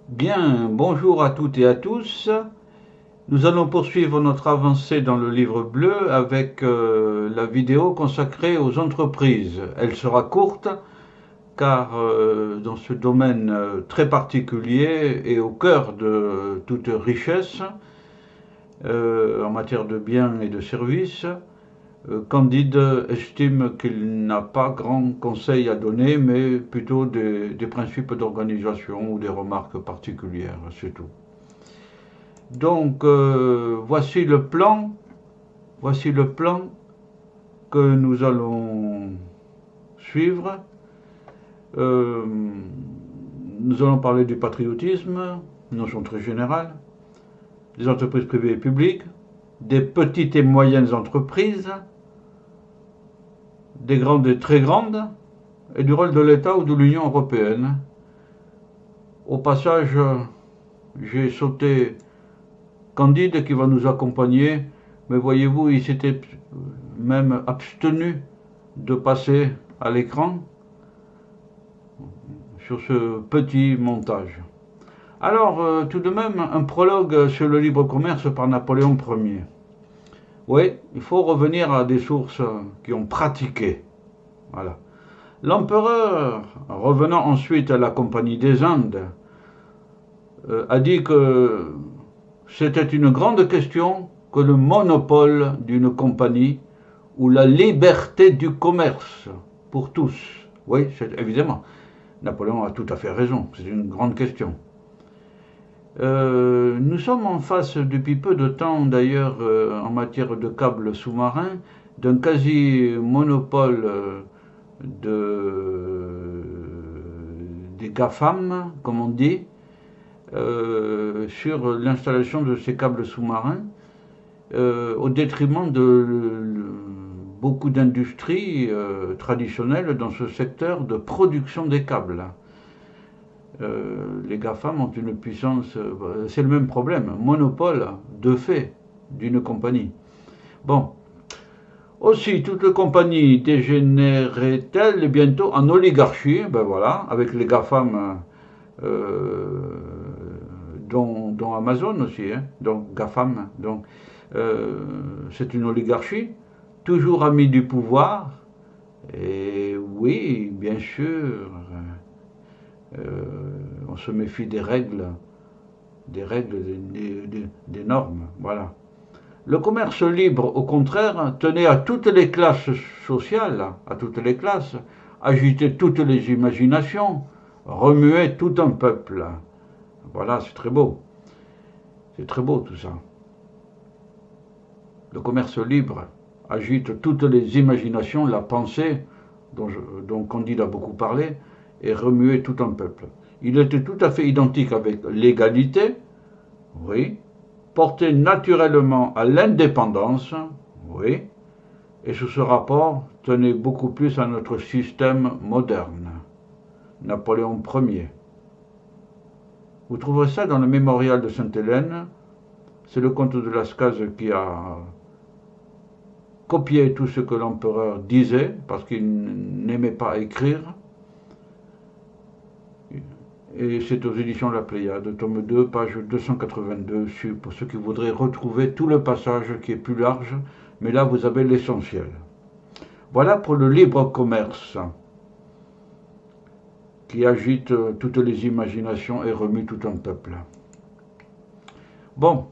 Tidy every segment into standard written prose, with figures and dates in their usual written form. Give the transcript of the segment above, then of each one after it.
Bien, bonjour à toutes et à tous. Nous allons poursuivre notre avancée dans le livre bleu avec la vidéo consacrée aux entreprises. Elle sera courte car dans ce domaine très particulier et au cœur de toute richesse en matière de biens et de services, Candide estime qu'il n'a pas grand conseil à donner, mais plutôt des principes d'organisation ou des remarques particulières, c'est tout. Donc voici le plan que nous allons suivre. Euh, nous allons parler du patriotisme, notion très générale, des entreprises privées et publiques, des petites et moyennes entreprises, des grandes et très grandes, et du rôle de l'État ou de l'Union européenne. Au passage, j'ai sauté Candide qui va nous accompagner, mais voyez-vous, il s'était même abstenu de passer à l'écran sur ce petit montage. Alors, tout de même, un prologue sur le libre commerce par Napoléon Ier. Oui, il faut revenir à des sources qui ont pratiqué. Voilà. L'empereur, revenant ensuite à la Compagnie des Indes, a dit que c'était une grande question que le monopole d'une compagnie ou la liberté du commerce pour tous. Oui, évidemment. Napoléon a tout à fait raison, c'est une grande question. Nous sommes en face depuis peu de temps d'ailleurs en matière de câbles sous-marins d'un quasi-monopole des GAFAM, comme on dit, sur l'installation de ces câbles sous-marins au détriment de beaucoup d'industries traditionnelles dans ce secteur de production des câbles. Les GAFAM ont une puissance, c'est le même problème, monopole de fait d'une compagnie. Bon, aussi, toute compagnie dégénérerait-elle bientôt en oligarchie? Ben voilà, avec les GAFAM, dont Amazon aussi, hein, donc GAFAM. Donc, c'est une oligarchie, toujours amie du pouvoir. Et oui, bien sûr, on se méfie des normes. Voilà. Le commerce libre, au contraire, tenait à toutes les classes sociales, à toutes les classes, agitait toutes les imaginations, remuait tout un peuple. Voilà, c'est très beau. C'est très beau tout ça. Le commerce libre agite toutes les imaginations, la pensée, dont Candide a beaucoup parlé, et remuait tout un peuple. Il était tout à fait identique avec l'égalité, oui, porté naturellement à l'indépendance, oui, et sous ce rapport tenait beaucoup plus à notre système moderne. Napoléon Ier. Vous trouverez ça dans le mémorial de Sainte-Hélène. C'est le comte de Lascaz qui a copié tout ce que l'empereur disait, parce qu'il n'aimait pas écrire. Et c'est aux éditions de la Pléiade, tome 2, page 282, pour ceux qui voudraient retrouver tout le passage qui est plus large, mais là vous avez l'essentiel. Voilà pour le libre commerce, qui agite toutes les imaginations et remue tout un peuple. Bon,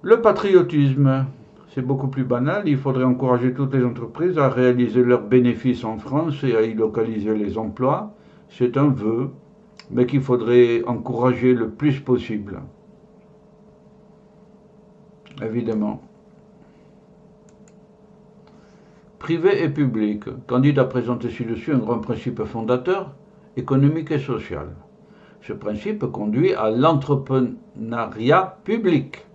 le patriotisme, c'est beaucoup plus banal. Il faudrait encourager toutes les entreprises à réaliser leurs bénéfices en France et à y localiser les emplois. C'est un vœu, mais qu'il faudrait encourager le plus possible. Évidemment. Privé et public. Candide a présenté ci-dessus un grand principe fondateur, économique et social. Ce principe conduit à l'entrepreneuriat public.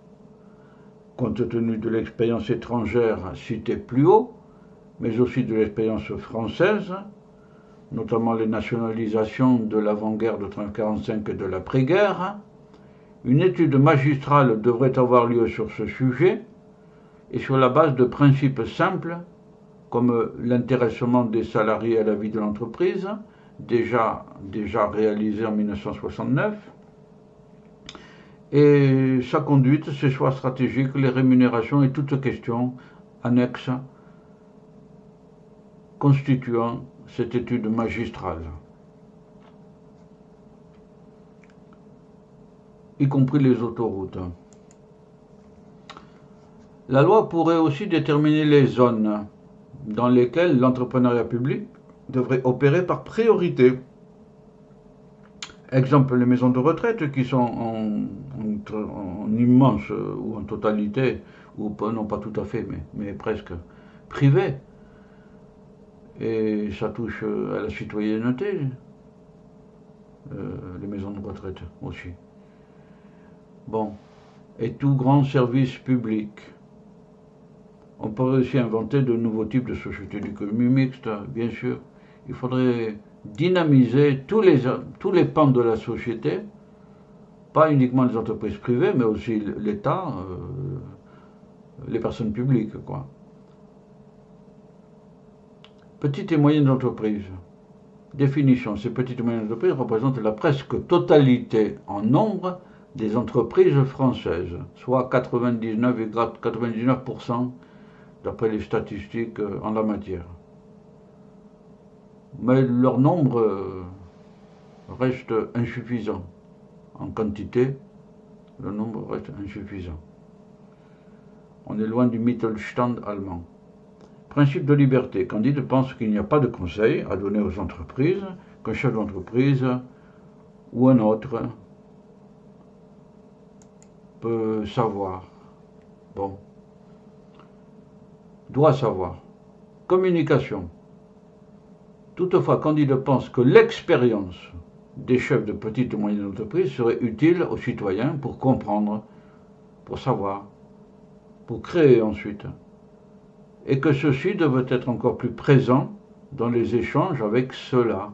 Compte tenu de l'expérience étrangère citée plus haut, mais aussi de l'expérience française, notamment les nationalisations de l'avant-guerre de 1945 et de l'après-guerre, une étude magistrale devrait avoir lieu sur ce sujet et sur la base de principes simples comme l'intéressement des salariés à la vie de l'entreprise, déjà réalisé en 1969. Et sa conduite, ses choix stratégiques, les rémunérations et toutes questions annexes constituant cette étude magistrale, y compris les autoroutes. La loi pourrait aussi déterminer les zones dans lesquelles l'entrepreneuriat public devrait opérer par priorité. Exemple, les maisons de retraite qui sont en immense ou en totalité, ou pas, non pas tout à fait, mais presque privées. Et ça touche à la citoyenneté, les maisons de retraite aussi. Bon, et tout grand service public. On pourrait aussi inventer de nouveaux types de sociétés d'économie mixte, bien sûr. Il faudrait dynamiser tous les pans de la société, pas uniquement les entreprises privées, mais aussi l'État, les personnes publiques, quoi. Petites et moyennes entreprises. Définition. Ces petites et moyennes entreprises représentent la presque totalité en nombre des entreprises françaises, soit 99,99% d'après les statistiques en la matière. Mais leur nombre reste insuffisant. En quantité, le nombre reste insuffisant. On est loin du Mittelstand allemand. Principe de liberté. Candide pense qu'il n'y a pas de conseil à donner aux entreprises, qu'un chef d'entreprise ou un autre peut savoir. Bon. Doit savoir. Communication. Toutefois, Candide pense que l'expérience des chefs de petites et moyennes entreprises serait utile aux citoyens pour comprendre, pour savoir, pour créer ensuite, et que ceux-ci devraient être encore plus présents dans les échanges avec ceux-là.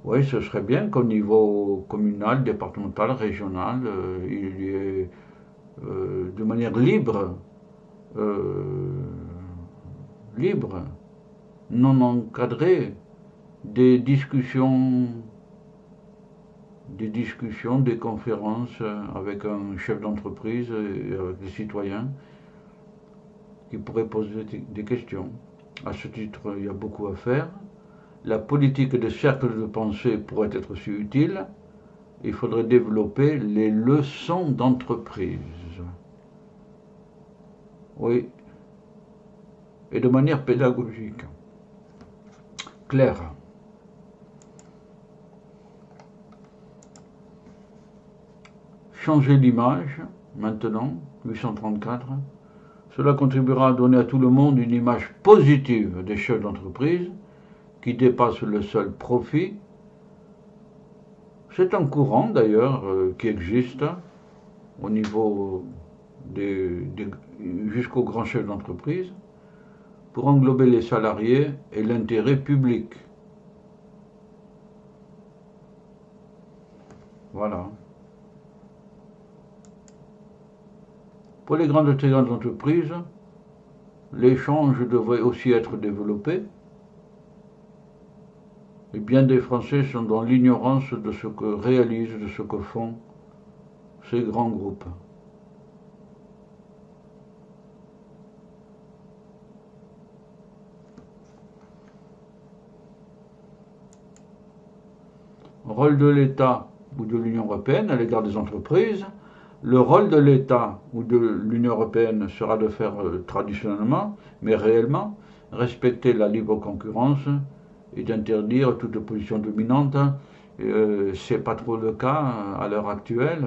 Oui, ce serait bien qu'au niveau communal, départemental, régional, il y ait de manière libre, non encadrée, des discussions, des conférences avec un chef d'entreprise et avec les citoyens qui pourraient poser des questions. À ce titre, il y a beaucoup à faire. La politique des cercles de pensée pourrait être aussi utile. Il faudrait développer les leçons d'entreprise. Oui, et de manière pédagogique, claire. Changer l'image, maintenant, 834. Cela contribuera à donner à tout le monde une image positive des chefs d'entreprise qui dépassent le seul profit. C'est un courant d'ailleurs qui existe au niveau jusqu'aux grands chefs d'entreprise pour englober les salariés et l'intérêt public. Voilà. Pour les grandes et très grandes entreprises, l'échange devrait aussi être développé. Et bien des Français sont dans l'ignorance de ce que réalisent, de ce que font ces grands groupes. Rôle de l'État ou de l'Union européenne à l'égard des entreprises. Le rôle de l'État ou de l'Union européenne sera de faire traditionnellement, mais réellement, respecter la libre concurrence et d'interdire toute position dominante. C'est pas trop le cas à l'heure actuelle.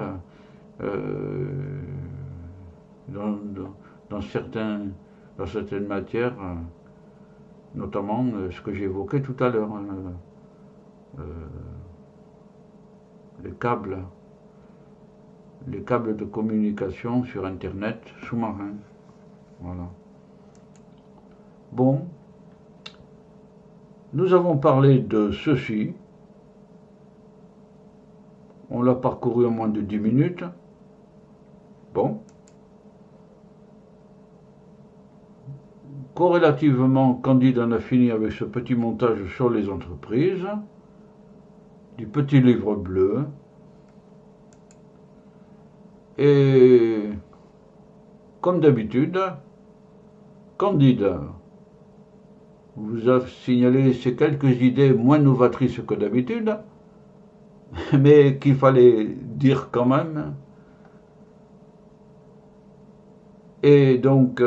Dans certaines matières, notamment ce que j'ai évoqué tout à l'heure, les câbles de communication sur Internet sous-marin. Voilà. Bon, nous avons parlé de ceci. On l'a parcouru en moins de 10 minutes. Bon. Corrélativement, Candide en a fini avec ce petit montage sur les entreprises, du petit livre bleu. Et comme d'habitude, Candide vous a signalé ces quelques idées moins novatrices que d'habitude, mais qu'il fallait dire quand même. Et donc,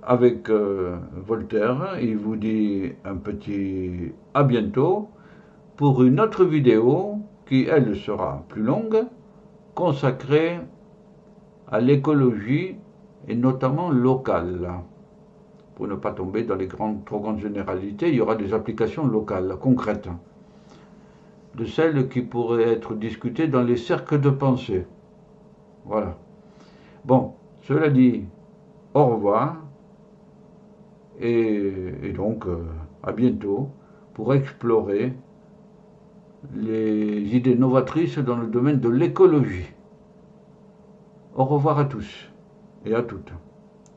avec Voltaire, il vous dit un petit à bientôt pour une autre vidéo qui, elle, sera plus longue, consacrée à l'écologie et notamment locale. Pour ne pas tomber dans les trop grandes généralités, il y aura des applications locales, concrètes, de celles qui pourraient être discutées dans les cercles de pensée. Voilà. Bon, cela dit, au revoir, et donc à bientôt pour explorer les idées novatrices dans le domaine de l'écologie. Au revoir à tous et à toutes.